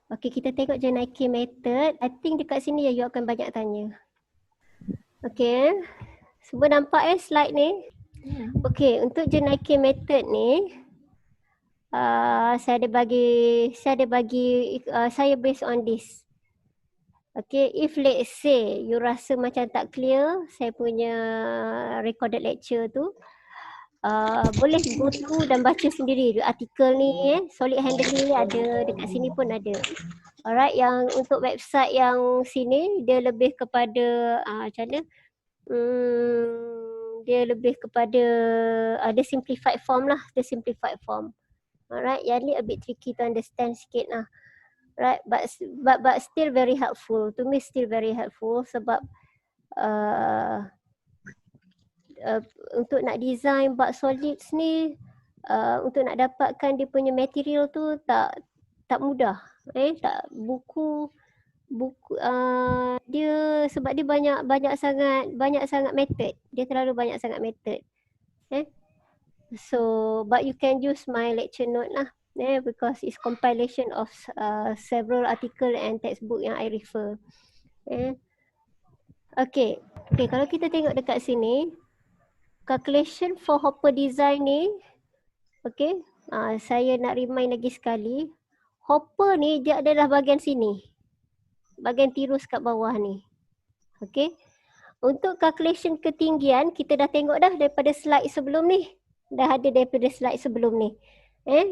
Okay, kita tengok Jenaki method. I think dekat sini you akan banyak tanya. Okay, semua nampak slide ni? Okay, untuk Jenaki method ni, saya based on this. Okay, if let's say you rasa macam tak clear saya punya recorded lecture tu, boleh go through dan baca sendiri artikel ni, solid handling ni ada, dekat sini pun ada. Alright, yang untuk website yang sini dia lebih kepada macam mana? Dia lebih kepada ada simplified form lah, the simplified form. Alright, yang ni a bit tricky to understand sikit lah. Right, but still very helpful. To me still very helpful sebab untuk nak design bug solids ni, untuk nak dapatkan dia punya material tu tak mudah. Tak buku dia sebab dia banyak sangat method. Dia terlalu banyak sangat method. So but you can use my lecture note lah. Because it's compilation of several article and textbook yang I refer. Okay, kalau kita tengok dekat sini, calculation for hopper design ni, okay, saya nak remind lagi sekali, hopper ni dia adalah bahagian sini, bahagian tirus kat bawah ni. Okay, untuk calculation ketinggian kita dah tengok dah daripada slide sebelum ni, dah ada daripada slide sebelum ni.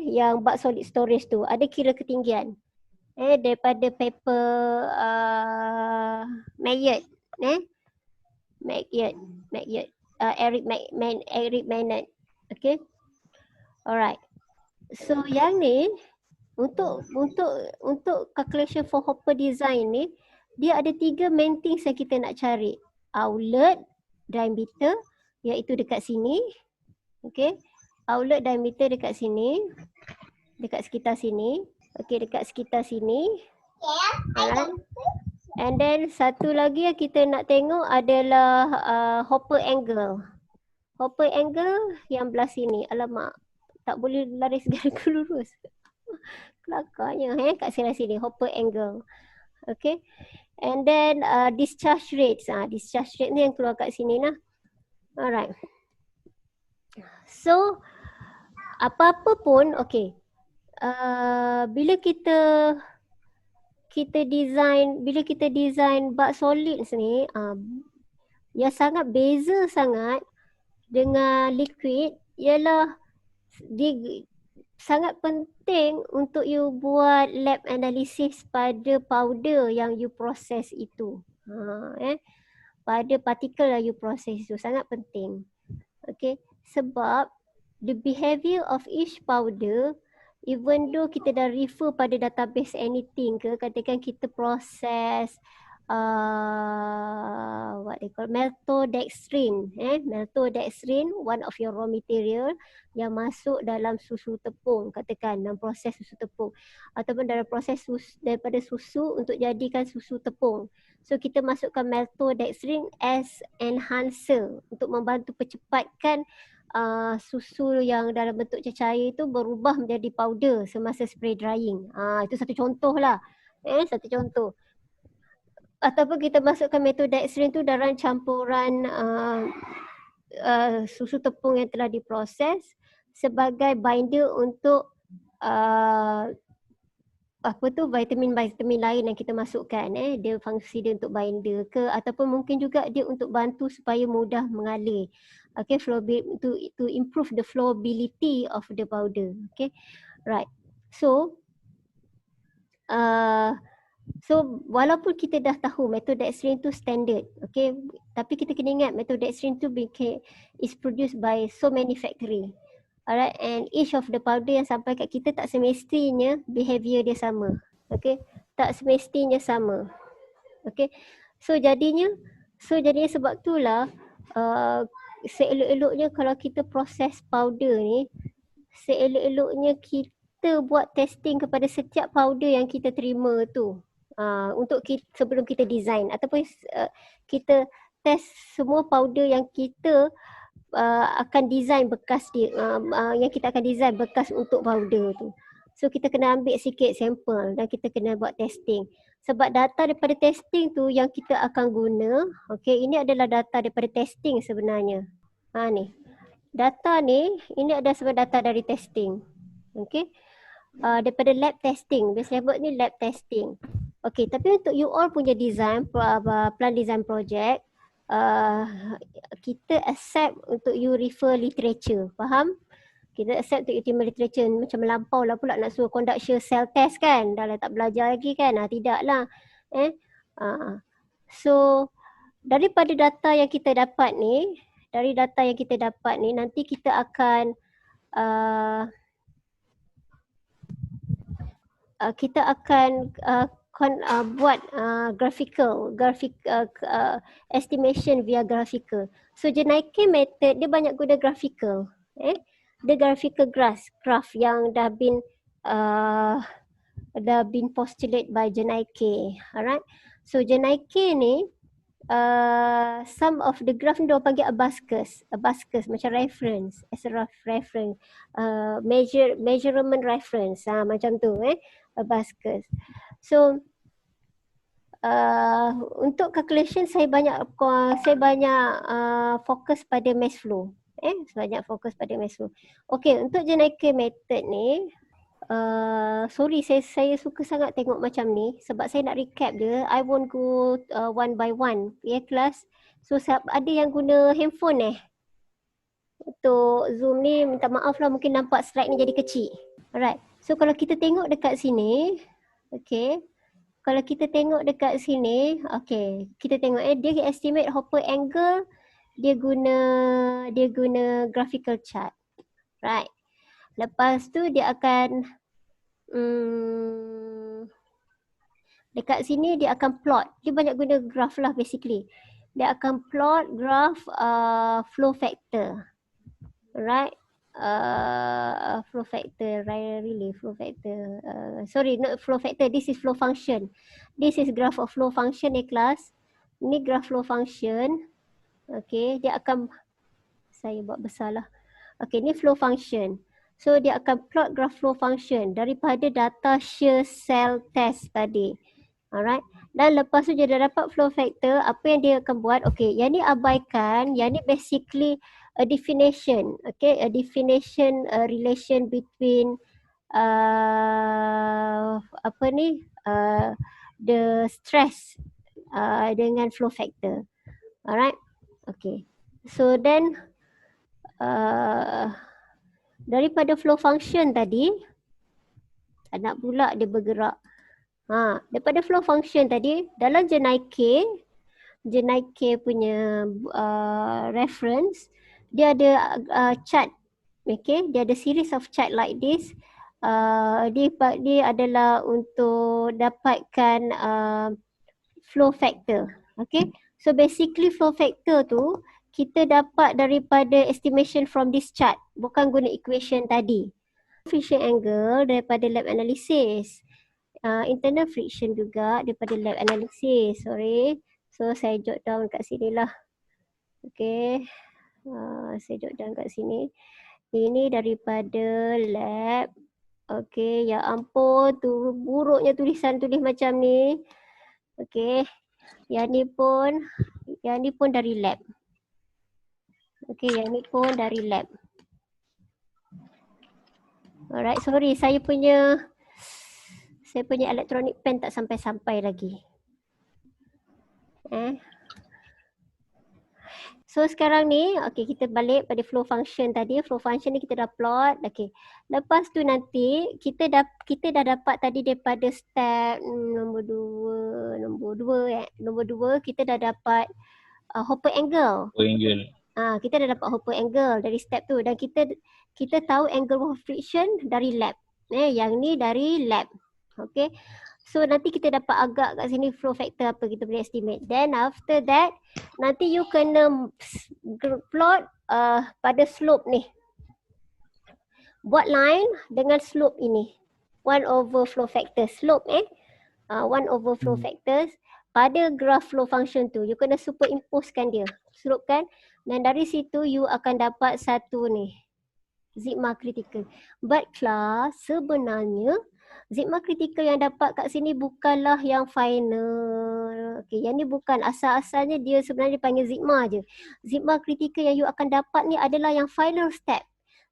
Yang bug solid storage tu ada kira ketinggian. Daripada paper Mayotte, Eric Maynard. Okay. Alright. So yang ni untuk calculation for hopper design ni, dia ada 3 main things yang kita nak cari. Outlet diameter, iaitu dekat sini. Okay. Outlet diameter dekat sini, dekat sekitar sini. Okay, dekat sekitar sini. Alright. And then satu lagi yang kita nak tengok adalah hopper angle. Hopper angle yang belah sini. Alamak, tak boleh lari segala lurus. Kelakarnya kat sini hopper angle. Okay. And then discharge rates. Discharge rate ni yang keluar kat sini lah. Alright. So apa-apa pun, okay. Bila kita design bug solids ni, yang sangat beza sangat dengan liquid ialah sangat penting untuk you buat lab analysis pada powder yang you proses itu. Pada partikel yang you proses itu sangat penting. Okay, sebab the behavior of each powder, even though kita dah refer pada database anything ke, katakan kita proses what they call maltodextrin, maltodextrin, one of your raw material yang masuk dalam susu tepung, katakan dalam proses susu tepung, ataupun dalam proses daripada susu untuk jadikan susu tepung. So kita masukkan maltodextrin as enhancer untuk membantu percepatkan susu yang dalam bentuk cecair itu berubah menjadi powder semasa spray drying. Itu satu contoh lah. Satu contoh. Ataupun kita masukkan maltodextrin tu dalam campuran susu tepung yang telah diproses sebagai binder untuk vitamin lain yang kita masukkan. Dia fungsi dia untuk binder ke, ataupun mungkin juga dia untuk bantu supaya mudah mengalir. Okay, to improve the flowability of the powder. Okay, right. So walaupun kita dah tahu maltodextrin tu standard, okay, tapi kita kena ingat maltodextrin tu is produced by so many factory. Alright, and each of the powder yang sampai kat kita tak semestinya behavior dia sama. Okay, tak semestinya sama. Okay, so jadinya sebab itulah seelok-eloknya kalau kita proses powder ni, seelok-eloknya kita buat testing kepada setiap powder yang kita terima tu. Untuk sebelum kita design, ataupun kita test semua powder yang kita akan design bekas dia, yang kita akan design bekas untuk powder tu. So kita kena ambil sikit sampel dan kita kena buat testing. Sebab data daripada testing tu yang kita akan guna, okay, ini adalah data daripada testing sebenarnya. Ni. Data ni, ini adalah sebenarnya data dari testing. Okay. Daripada lab testing. Biasa sebut ni lab testing. Okay, tapi untuk you all punya design, plan design project, kita accept untuk you refer literature. Faham? Kita accept untuk ultimate literature. Macam melampau lah pula nak suruh conduct shear cell test kan. Dah lah tak belajar lagi kan. Tidak lah. So daripada data yang kita dapat ni, nanti kita akan buat graphical estimation via graphical. So Jenike method dia banyak guna graphical. The graphical graph yang dah been postulated by Jenike. Alright. So Jenike ni some of the graph ni dia panggil abacus macam reference, as a reference, measurement reference, macam tu abacus. So untuk calculation saya banyak fokus pada mass flow. Okay, untuk Jenike method ni, sorry saya suka sangat tengok macam ni sebab saya nak recap dia. I won't go one by one, kelas. So ada yang guna handphone untuk Zoom ni, minta maaf lah, mungkin nampak slide ni jadi kecil. Alright, so kalau kita tengok dekat sini, okay, kita tengok dia estimate Hopper angle, dia guna graphical chart. Right. Lepas tu dia akan dekat sini dia akan plot. Dia banyak guna graph lah basically. Dia akan plot graph flow factor. Right. Flow factor, sorry, not flow factor, this is flow function. This is graph of flow function class. Ni graph flow function. Okay, dia akan, saya buat besar lah. Okay, ni flow function. So dia akan plot graph flow function daripada data shear cell test tadi. Alright. Dan lepas tu dia dah dapat flow factor, apa yang dia akan buat? Okay, yang ni abaikan, yang ni basically a definition. Okay, a definition relation between the stress dengan flow factor. Alright. Okay. So then daripada flow function tadi, tak nak pula dia bergerak. Daripada flow function tadi, dalam Jenike punya reference, dia ada chart. Okay, dia ada series of chart like this. Dia adalah untuk dapatkan flow factor. Okay, so basically flow factor tu kita dapat daripada estimation from this chart, bukan guna equation tadi. Friction angle daripada lab analysis. Internal friction juga daripada lab analysis. Sorry. So saya jot down kat sini lah. Okay. Saya jot down kat sini. Ini daripada lab. Okay. Ya ampun. Tu buruknya tulis macam ni. Okay. Yang ni pun dari lab. Okay. Yang ni pun dari lab. Alright. Sorry. Saya punya electronic pen tak sampai-sampai lagi. So sekarang ni, okay, kita balik pada flow function tadi. Flow function ni kita dah plot. Okay. Lepas tu nanti kita dah dapat tadi daripada step nombor 2 kita dah dapat Hopper angle. Kita dah dapat Hopper angle dari step tu, dan kita tahu angle of friction dari lab. Yang ni dari lab. Okay. So nanti kita dapat agak kat sini flow factor apa kita boleh estimate. Then after that, nanti you kena plot pada slope ni. Buat line dengan slope ini. 1 over flow factor slope 1 over flow factors pada graph flow function tu. You kena superimposekan dia. Slope kan. Dan dari situ you akan dapat satu ni. Sigma critical. But class, sebenarnya sigma critical yang dapat kat sini bukanlah yang final. Okay, yang ni bukan. Asal-asalnya dia sebenarnya panggil sigma je. Sigma critical yang you akan dapat ni adalah yang final step.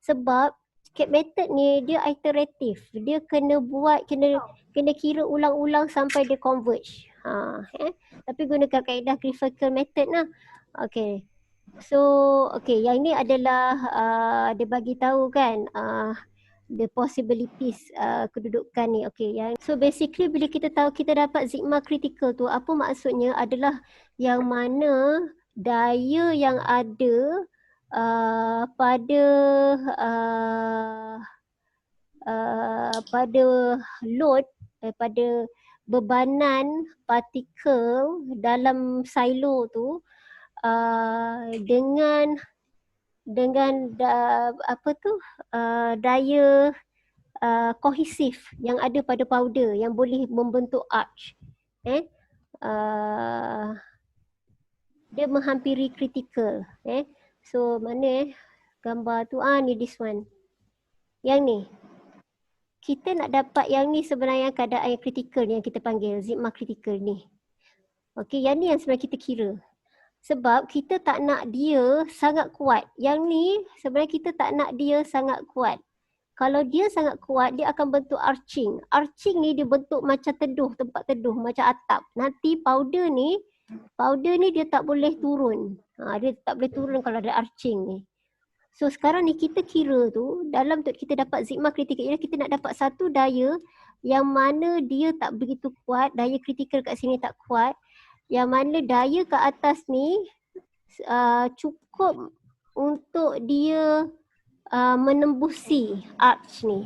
Sebab method ni dia iteratif. Dia kena buat, kena kira ulang-ulang sampai dia converge. Tapi gunakan kaedah graphical method lah. Okay. So, okay, yang ni adalah dia bagi tahu kan the possibilities kedudukan ni. Okay, so basically bila kita tahu kita dapat sigma critical tu, apa maksudnya adalah yang mana daya yang ada pada pada load, pada bebanan partikel dalam silo tu dengan daya kohesif yang ada pada powder yang boleh membentuk arch. Dia menghampiri critical. So mana gambar tu? Ni this one. Yang ni. Kita nak dapat yang ni sebenarnya keadaan yang critical yang kita panggil sigma critical ni. Okay, yang ni yang sebenarnya kita kira. Sebab kita tak nak dia sangat kuat. Yang ni sebenarnya kita tak nak dia sangat kuat. Kalau dia sangat kuat, dia akan bentuk arching. Arching ni dia bentuk macam teduh, tempat teduh, macam atap. Nanti powder ni dia tak boleh turun. Dia tak boleh turun kalau ada arching ni. So sekarang ni kita kira tu, dalam untuk kita dapat sigma critical, ialah kita nak dapat satu daya yang mana dia tak begitu kuat, daya critical kat sini tak kuat. Yang mana daya kat atas ni cukup untuk dia menembusi arch ni.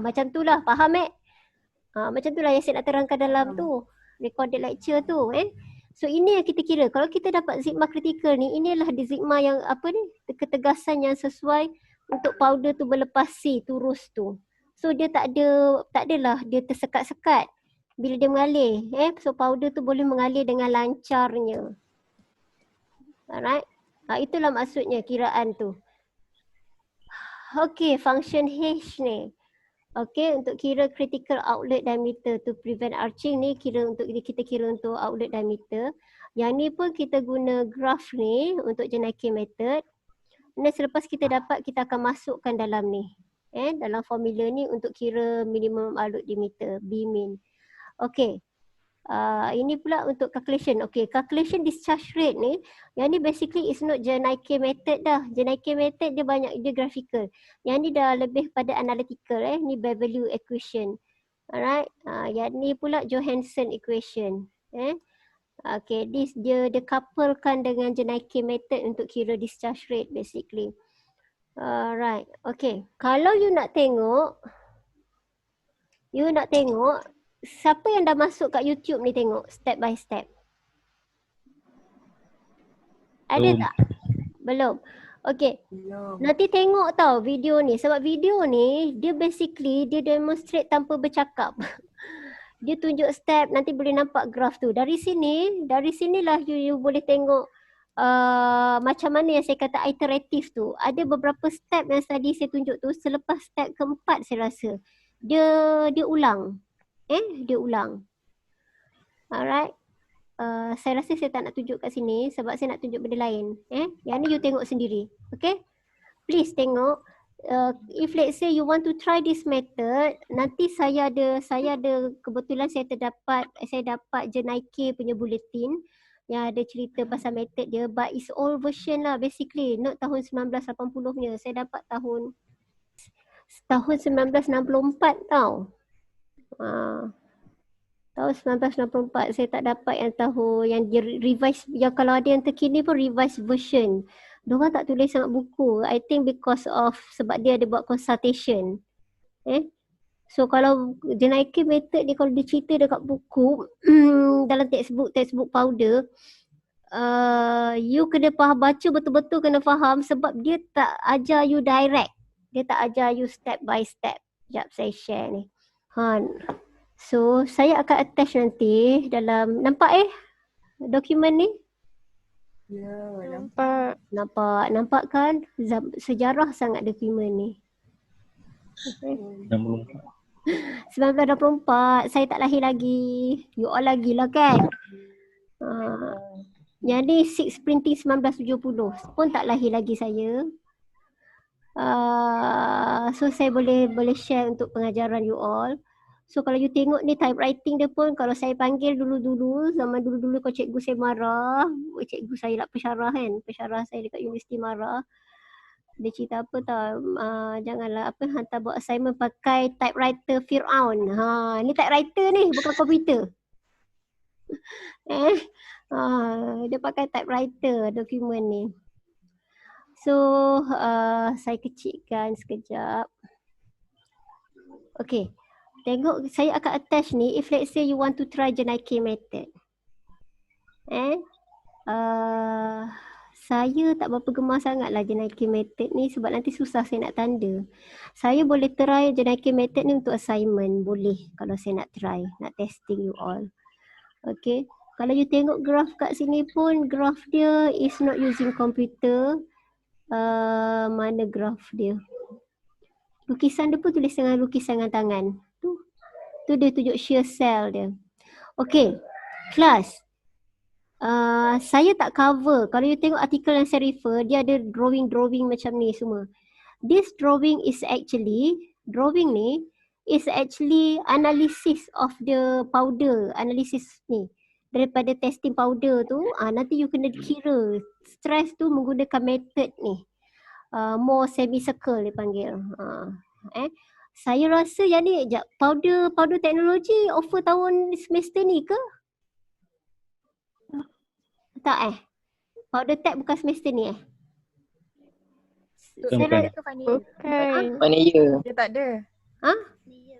Macam tu lah, faham macam tu lah yang saya nak terangkan dalam tu recorded lecture tu. So ini yang kita kira. Kalau kita dapat sigma critical ni, inilah di sigma yang ketegasan yang sesuai untuk powder tu berlepasi turus tu. So dia tak adalah dia tersekat-sekat bila dia mengalir. So powder tu boleh mengalir dengan lancarnya. Alright. Itulah maksudnya kiraan tu. Okay, function H ni. Okay, untuk kira critical outlet diameter to prevent arching ni, kita kira untuk outlet diameter. Yang ni pun kita guna graph ni untuk Jenaki method. Dan selepas kita dapat, kita akan masukkan dalam ni. Dalam formula ni untuk kira minimum outlet diameter, B min. Okay. Ini pula untuk calculation. Okay, calculation discharge rate ni, yang ni basically is not Jenaki method dah. Jenaki method dia banyak, dia graphical. Yang ni dah lebih pada analytical. Ni Bevelou equation. Alright. Yang ni pula Johansson equation. Okay, this dia couplekan dengan Jenaki method untuk kira discharge rate basically. Alright. Okay, kalau you nak tengok, siapa yang dah masuk kat YouTube ni tengok step by step? Ada tak? Belum. Okay. Nanti tengok tau video ni. Sebab video ni dia basically dia demonstrate tanpa bercakap. Dia tunjuk step, nanti boleh nampak graf tu. Dari sinilah you boleh tengok macam mana yang saya kata iteratif tu. Ada beberapa step yang tadi saya tunjuk tu, selepas step keempat saya rasa dia ulang. Dia ulang. Alright. Saya rasa saya tak nak tunjuk kat sini sebab saya nak tunjuk benda lain. Yang ni you tengok sendiri. Okay. Please tengok. If let's say you want to try this method, nanti saya ada kebetulan saya dapat Jenaki punya bulletin yang ada cerita pasal method dia, but it's old version lah basically, not tahun 1980-nya. Saya dapat tahun 1964 tau. Tahun 1964 saya tak dapat yang tahun yang dia revise, yang kalau ada yang terkini pun revise version. Diorang tak tulis sangat buku. I think because of sebab dia ada buat consultation. So kalau Jenaki method dia kalau dia cerita dekat buku dalam textbook powder, you kena baca betul-betul, kena faham sebab dia tak ajar you direct. Dia tak ajar you step by step. Sekejap saya share ni. So saya akan attach nanti dalam, nampak dokumen ni? Ya, nampak. Nampak kan? Sejarah sangat dokumen ni. 1924. Saya tak lahir lagi. You all lagi lah kan. Jadi 6 printing 1970 pun tak lahir lagi saya. So saya boleh share untuk pengajaran you all. So kalau you tengok ni typewriting dia pun, kalau saya panggil dulu-dulu, zaman dulu-dulu kalau cikgu saya marah, cikgu saya lah pensyarah kan, pensyarah saya dekat universiti marah. Dia cerita apa tau, janganlah hantar buat assignment pakai typewriter Fir'aun. Ni typewriter ni, bukan komputer. Dia pakai typewriter dokumen ni. So saya kecilkan sekejap. Okay, tengok saya akan attach ni. If let's say you want to try Jenaki method, saya tak berapa gemar sangat lah Jenaki method ni sebab nanti susah saya nak tanda. Saya boleh try Jenaki method ni untuk assignment, boleh kalau saya nak try, nak testing you all. Okay, kalau you tengok graph kat sini pun, graph dia is not using computer. Mana graph dia? Lukisan dia pun tulis dengan lukisan dengan tangan. Tu dia tunjuk shear cell dia. Okay, kelas. Saya tak cover. Kalau you tengok artikel yang saya refer, dia ada drawing macam ni semua. This drawing ni is actually analysis of the powder. Analysis ni. Daripada testing powder tu, nanti you kena kira stress tu menggunakan method ni. More semicircle dia panggil. Saya rasa yang ni powder teknologi offer tahun semester ni ke? Tak Powder tech bukan semester ni Bukan. Mana year? Dia tak ada. Dia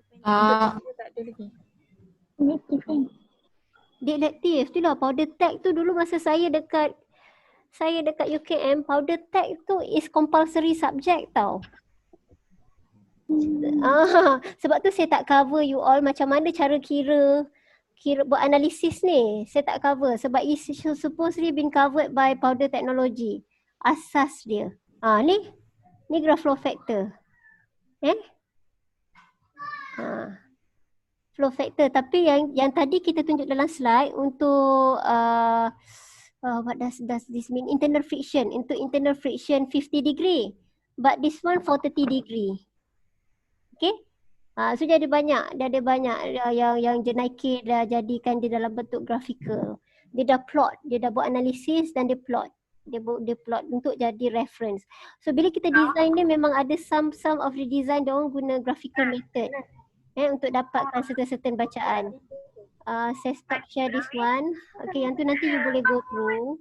tak ada lagi. Dia elektif tu lah. Powder tech tu dulu masa saya dekat UKM, powder tech tu is compulsory subject tau. Sebab tu saya tak cover you all macam mana cara kira buat analisis ni. Saya tak cover sebab it's supposedly been covered by powder technology. Asas dia. Ni graph flow factor. Flow factor, tapi yang tadi kita tunjuk dalam slide untuk what does this mean? Internal friction. Untuk internal friction 50 degree. But this one for 30 degree. Okay? So dia ada banyak yang Jenaki dah jadikan dia dalam bentuk graphical. Dia dah plot, dia dah buat analisis dan dia plot. Dia plot untuk jadi reference. So bila kita design dia memang ada some of the design dia orang guna graphical method untuk dapatkan certain bacaan. Saya stop share this one. Okay, yang tu nanti you boleh go through.